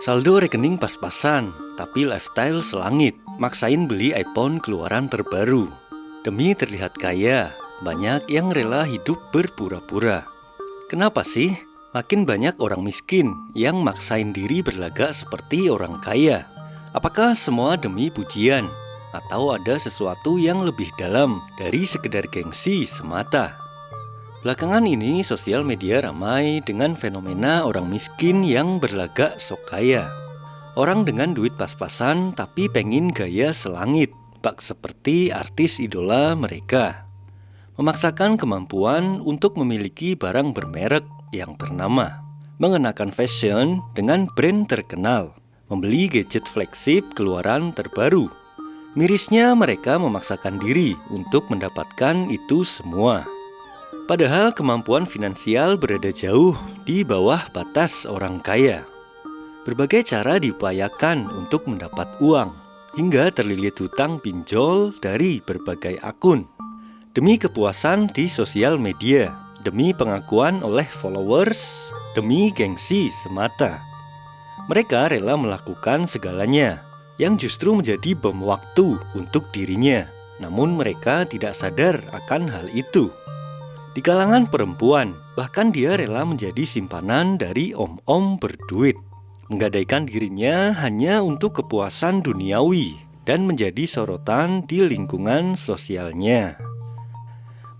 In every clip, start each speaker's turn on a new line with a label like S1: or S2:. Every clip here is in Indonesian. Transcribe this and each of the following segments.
S1: Saldo rekening pas-pasan, tapi lifestyle selangit. Maksain beli iPhone keluaran terbaru. Demi terlihat kaya, banyak yang rela hidup berpura-pura. Kenapa sih? Makin banyak orang miskin yang maksain diri berlagak seperti orang kaya. Apakah semua demi pujian? Atau ada sesuatu yang lebih dalam dari sekedar gengsi semata? Belakangan ini sosial media ramai dengan fenomena orang miskin yang berlagak sok kaya. Orang dengan duit pas-pasan tapi pengen gaya selangit, bak seperti artis idola mereka. Memaksakan kemampuan untuk memiliki barang bermerek yang ternama. Mengenakan fashion dengan brand terkenal. Membeli gadget flagship keluaran terbaru. Mirisnya mereka memaksakan diri untuk mendapatkan itu semua. Padahal kemampuan finansial berada jauh di bawah batas orang kaya. Berbagai cara diupayakan untuk mendapat uang, hingga terlilit hutang pinjol dari berbagai akun. Demi kepuasan di sosial media, demi pengakuan oleh followers, demi gengsi semata. Mereka rela melakukan segalanya, yang justru menjadi bom waktu untuk dirinya. Namun mereka tidak sadar akan hal itu. Di kalangan perempuan, bahkan dia rela menjadi simpanan dari om-om berduit. Menggadaikan dirinya hanya untuk kepuasan duniawi dan menjadi sorotan di lingkungan sosialnya.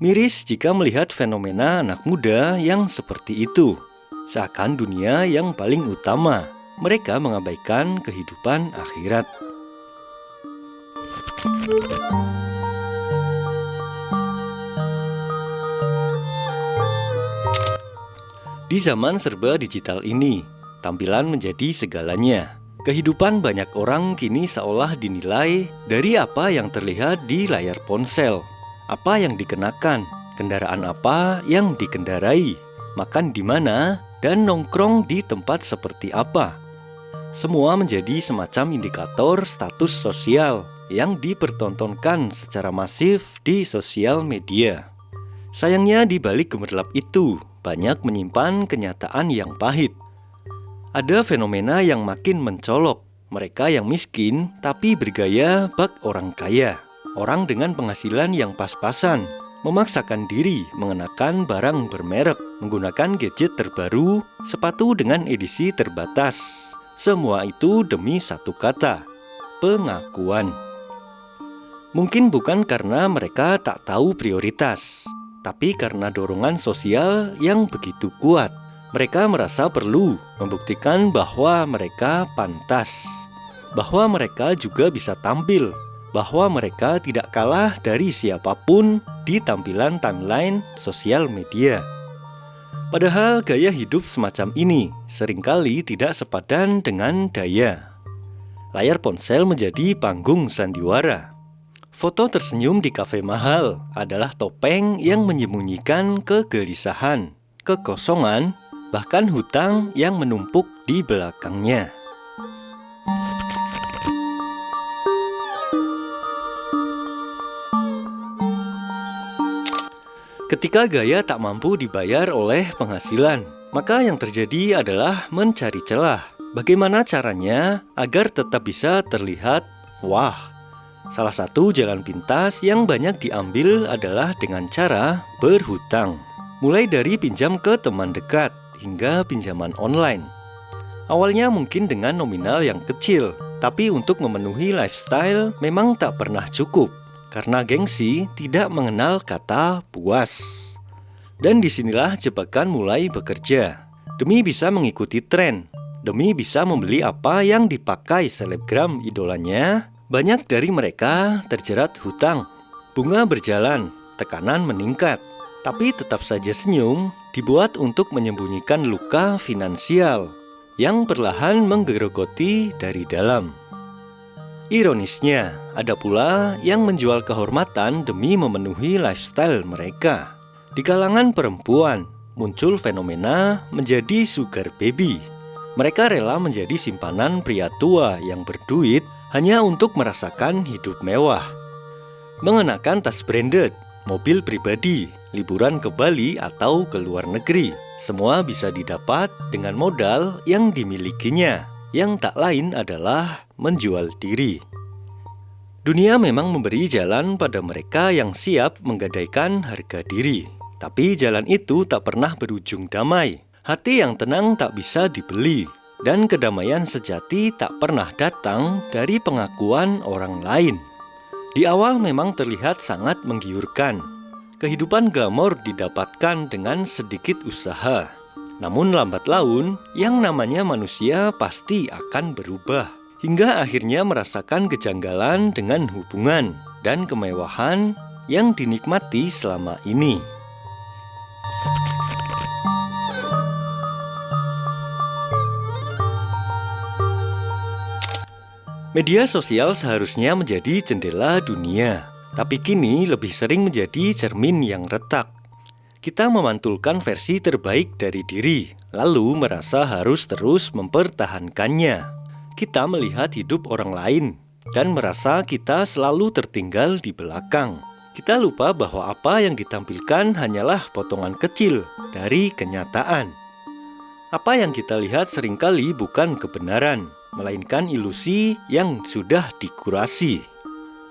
S1: Miris jika melihat fenomena anak muda yang seperti itu. Seakan dunia yang paling utama, mereka mengabaikan kehidupan akhirat. Di zaman serba digital ini, tampilan menjadi segalanya. Kehidupan banyak orang kini seolah dinilai dari apa yang terlihat di layar ponsel. Apa yang dikenakan, kendaraan apa yang dikendarai, makan di mana, dan nongkrong di tempat seperti apa. Semua menjadi semacam indikator status sosial yang dipertontonkan secara masif di sosial media. Sayangnya di balik gemerlap itu, banyak menyimpan kenyataan yang pahit. Ada fenomena yang makin mencolok. Mereka yang miskin tapi bergaya bak orang kaya. Orang dengan penghasilan yang pas-pasan, memaksakan diri mengenakan barang bermerek, menggunakan gadget terbaru, sepatu dengan edisi terbatas. Semua itu demi satu kata, pengakuan. Mungkin bukan karena mereka tak tahu prioritas, tapi karena dorongan sosial yang begitu kuat. Mereka merasa perlu membuktikan bahwa mereka pantas, bahwa mereka juga bisa tampil, bahwa mereka tidak kalah dari siapapun di tampilan timeline sosial media. Padahal gaya hidup semacam ini seringkali tidak sepadan dengan daya. Layar ponsel menjadi panggung sandiwara. Foto tersenyum di kafe mahal adalah topeng yang menyembunyikan kegelisahan, kekosongan, bahkan hutang yang menumpuk di belakangnya. Ketika gaya tak mampu dibayar oleh penghasilan, maka yang terjadi adalah mencari celah. Bagaimana caranya agar tetap bisa terlihat wah? Salah satu jalan pintas yang banyak diambil adalah dengan cara berhutang. Mulai dari pinjam ke teman dekat hingga pinjaman online. Awalnya mungkin dengan nominal yang kecil, tapi untuk memenuhi lifestyle memang tak pernah cukup. Karena gengsi tidak mengenal kata puas. Dan disinilah jebakan mulai bekerja. Demi bisa mengikuti tren, demi bisa membeli apa yang dipakai selebgram idolanya, banyak dari mereka terjerat hutang. Bunga berjalan, tekanan meningkat, tapi tetap saja senyum dibuat untuk menyembunyikan luka finansial yang perlahan menggerogoti dari dalam. Ironisnya, ada pula yang menjual kehormatan demi memenuhi lifestyle mereka. Di kalangan perempuan, muncul fenomena menjadi sugar baby. Mereka rela menjadi simpanan pria tua yang berduit hanya untuk merasakan hidup mewah. Mengenakan tas branded, mobil pribadi, liburan ke Bali atau ke luar negeri. Semua bisa didapat dengan modal yang dimilikinya. yang tak lain adalah menjual diri. Dunia memang memberi jalan pada mereka yang siap menggadaikan harga diri. Tapi jalan itu tak pernah berujung damai. Hati yang tenang tak bisa dibeli. Dan kedamaian sejati tak pernah datang dari pengakuan orang lain. Di awal memang terlihat sangat menggiurkan. Kehidupan glamor didapatkan dengan sedikit usaha. Namun lambat laun, yang namanya manusia pasti akan berubah. Hingga akhirnya merasakan kejanggalan dengan hubungan dan kemewahan yang dinikmati selama ini. Media sosial seharusnya menjadi jendela dunia, tapi kini lebih sering menjadi cermin yang retak. Kita memantulkan versi terbaik dari diri, lalu merasa harus terus mempertahankannya. Kita melihat hidup orang lain, dan merasa kita selalu tertinggal di belakang. Kita lupa bahwa apa yang ditampilkan hanyalah potongan kecil dari kenyataan. Apa yang kita lihat seringkali bukan kebenaran, melainkan ilusi yang sudah dikurasi.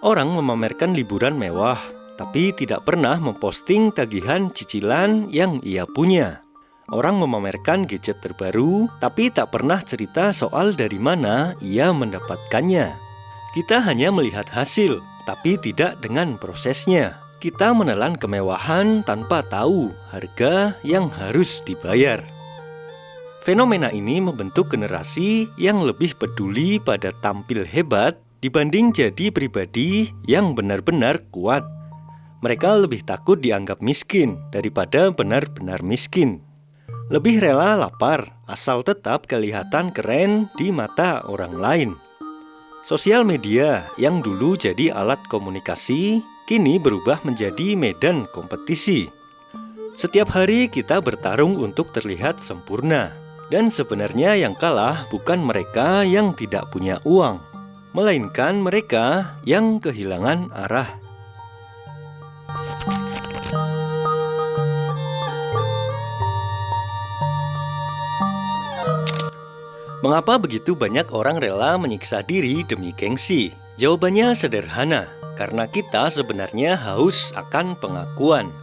S1: Orang memamerkan liburan mewah, tapi tidak pernah memposting tagihan cicilan yang ia punya. Orang memamerkan gadget terbaru, tapi tak pernah cerita soal dari mana ia mendapatkannya. Kita hanya melihat hasil, tapi tidak dengan prosesnya. Kita menelan kemewahan tanpa tahu harga yang harus dibayar. Fenomena ini membentuk generasi yang lebih peduli pada tampil hebat dibanding jadi pribadi yang benar-benar kuat. Mereka lebih takut dianggap miskin daripada benar-benar miskin. Lebih rela lapar asal tetap kelihatan keren di mata orang lain. Sosial media yang dulu jadi alat komunikasi, kini berubah menjadi medan kompetisi. Setiap hari kita bertarung untuk terlihat sempurna. Dan sebenarnya yang kalah bukan mereka yang tidak punya uang, melainkan mereka yang kehilangan arah. Mengapa begitu banyak orang rela menyiksa diri demi gengsi? Jawabannya sederhana, karena kita sebenarnya haus akan pengakuan.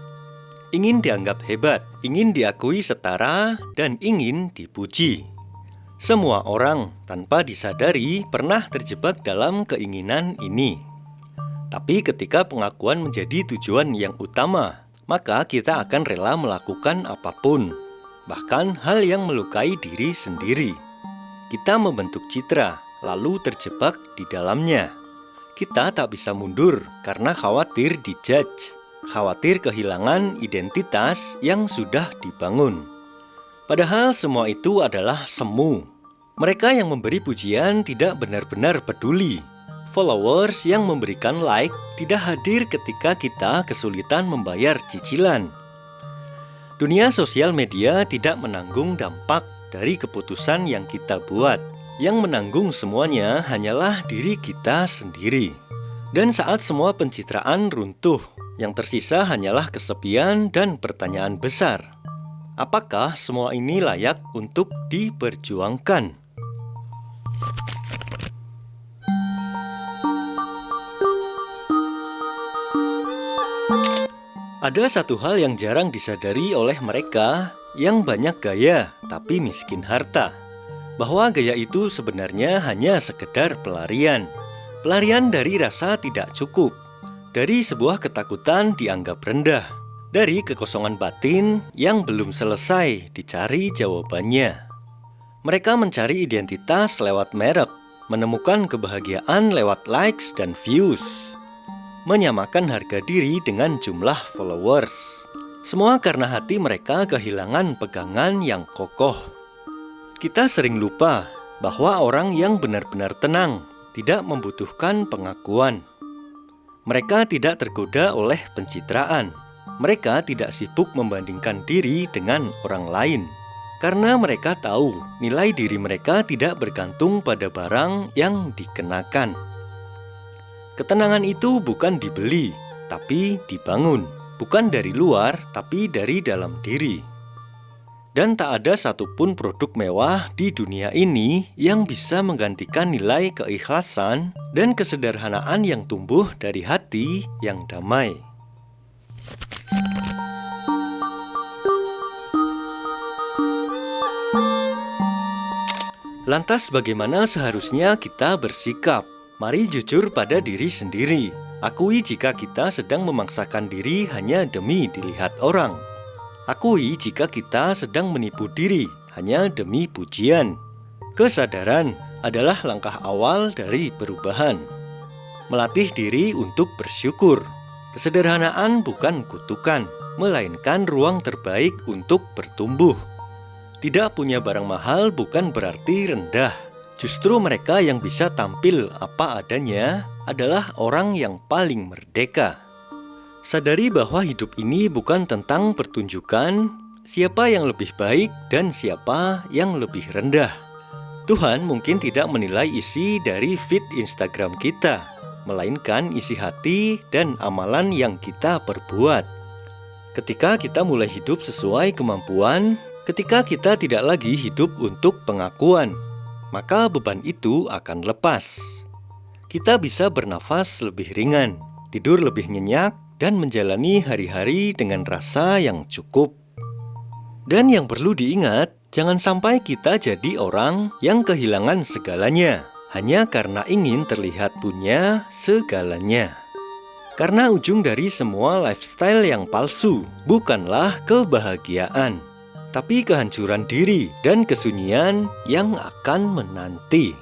S1: Ingin dianggap hebat, ingin diakui setara, dan ingin dipuji. Semua orang tanpa disadari pernah terjebak dalam keinginan ini. Tapi ketika pengakuan menjadi tujuan yang utama, maka kita akan rela melakukan apapun, bahkan hal yang melukai diri sendiri. Kita membentuk citra, lalu terjebak di dalamnya. Kita tak bisa mundur karena khawatir dijudge. Khawatir kehilangan identitas yang sudah dibangun. Padahal semua itu adalah semu. Mereka yang memberi pujian tidak benar-benar peduli. Followers yang memberikan like tidak hadir ketika kita kesulitan membayar cicilan. Dunia sosial media tidak menanggung dampak dari keputusan yang kita buat. Yang menanggung semuanya hanyalah diri kita sendiri. Dan saat semua pencitraan runtuh, yang tersisa hanyalah kesepian dan pertanyaan besar. Apakah semua ini layak untuk diperjuangkan? Ada satu hal yang jarang disadari oleh mereka yang banyak gaya tapi miskin harta. Bahwa gaya itu sebenarnya hanya sekedar pelarian. Pelarian dari rasa tidak cukup. Dari sebuah ketakutan dianggap rendah, dari kekosongan batin yang belum selesai dicari jawabannya. Mereka mencari identitas lewat merek, menemukan kebahagiaan lewat likes dan views, menyamakan harga diri dengan jumlah followers. Semua karena hati mereka kehilangan pegangan yang kokoh. Kita sering lupa bahwa orang yang benar-benar tenang tidak membutuhkan pengakuan. Mereka tidak tergoda oleh pencitraan. Mereka tidak sibuk membandingkan diri dengan orang lain. Karena mereka tahu nilai diri mereka tidak bergantung pada barang yang dikenakan. Ketenangan itu bukan dibeli, tapi dibangun. Bukan dari luar, tapi dari dalam diri. Dan tak ada satupun produk mewah di dunia ini yang bisa menggantikan nilai keikhlasan dan kesederhanaan yang tumbuh dari hati yang damai. Lantas bagaimana seharusnya kita bersikap? Mari jujur pada diri sendiri. Akui jika kita sedang memaksakan diri hanya demi dilihat orang. Akui jika kita sedang menipu diri hanya demi pujian. Kesadaran adalah langkah awal dari perubahan. Melatih diri untuk bersyukur. Kesederhanaan bukan kutukan, melainkan ruang terbaik untuk bertumbuh. Tidak punya barang mahal bukan berarti rendah. Justru mereka yang bisa tampil apa adanya adalah orang yang paling merdeka. Sadari bahwa hidup ini bukan tentang pertunjukan siapa yang lebih baik dan siapa yang lebih rendah. Tuhan mungkin tidak menilai isi dari feed Instagram kita, melainkan isi hati dan amalan yang kita perbuat. Ketika kita mulai hidup sesuai kemampuan, ketika kita tidak lagi hidup untuk pengakuan, maka beban itu akan lepas. Kita bisa bernafas lebih ringan, tidur lebih nyenyak, dan menjalani hari-hari dengan rasa yang cukup. Dan yang perlu diingat, jangan sampai kita jadi orang yang kehilangan segalanya hanya karena ingin terlihat punya segalanya. Karena ujung dari semua lifestyle yang palsu bukanlah kebahagiaan, tapi kehancuran diri dan kesunyian yang akan menanti.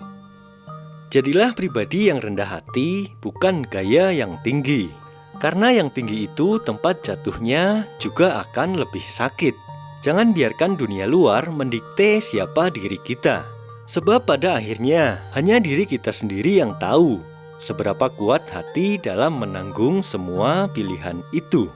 S1: Jadilah pribadi yang rendah hati, bukan gaya yang tinggi. Karena yang tinggi itu tempat jatuhnya juga akan lebih sakit. Jangan biarkan dunia luar mendikte siapa diri kita. Sebab pada akhirnya hanya diri kita sendiri yang tahu seberapa kuat hati dalam menanggung semua pilihan itu.